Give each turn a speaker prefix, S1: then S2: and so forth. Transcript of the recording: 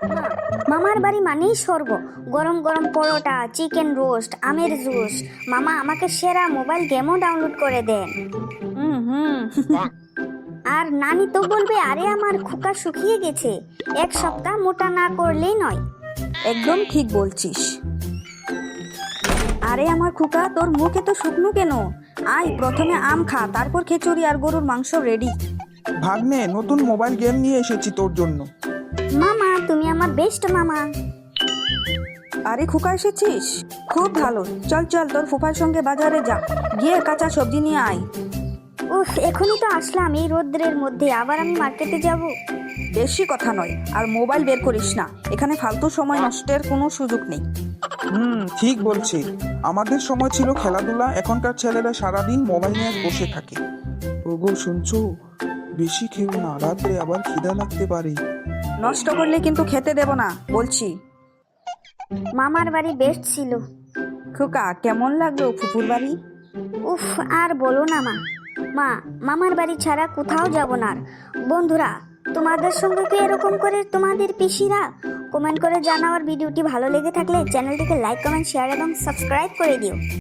S1: মা, মামার বাড়ি মানেই স্বর্গ। গরম গরম পরোটা, চিকেন রোস্ট, আমের জুস। মামা আমাকে সেরা মোবাইল গেমও ডাউনলোড করে দেন।
S2: হুম হুম
S1: আর নানি তো বলবে, আরে আমার খোকা শুকিয়ে গেছে, এক সপ্তাহ মোটা না করলেই নয়।
S2: একদম ঠিক বলছিস। আরে আমার খোকা, তোর মুখে তো শুকনো কেন? আয় প্রথমে আম খা, তারপর খিচুড়ি আর গরুর মাংস রেডি।
S3: ভাগ্নে, নতুন মোবাইল গেম নিয়ে এসেছি তোর জন্য।
S1: মামা তুমি আমার বেস্ট মামা।
S2: আরে খোকা এসেছিস, খুব ভালো। চল চল, তোর ফুফার সঙ্গে বাজারে যা, গিয়ে কাঁচা সবজি নিয়ে আয়।
S1: উফ, এখনই তো আসলাম, এই রোদ্রের মধ্যে আবার আমি মার্কেটে যাব?
S2: বেশি কথা নয়, আর মোবাইল বের করিস না, এখানে ফালতু সময় নষ্টের কোনো সুযোগ নেই।
S3: ঠিক বলছে। আমাদের সময় ছিল খেলাধুলা, এখনকার ছেলেরা সারাদিন মোবাইল নিয়ে বসে থাকে। ওগো শুনছো, বেশি খেও না, রাত্রে আবার খিদা লাগতে পারে।
S2: নষ্ট করলে কিন্তু খেতে দেব না বলছি।
S1: মামার বাড়ি বেস্ট ছিল।
S2: খোকা, কেমন লাগলো ফুপুর বাড়ি?
S1: উফ, আর বলো না মা। মা, মামার বাড়ি ছাড়া কোথাও যাব না আর। বন্ধুরা, তোমাদের সঙ্গে কি এরকম করে তোমাদের পিসিরা? কমেন্ট করে জানাও। আর ভিডিওটি ভালো লেগে থাকলে চ্যানেলটিকে লাইক, কমেন্ট, শেয়ার এবং সাবস্ক্রাইব করে দিও।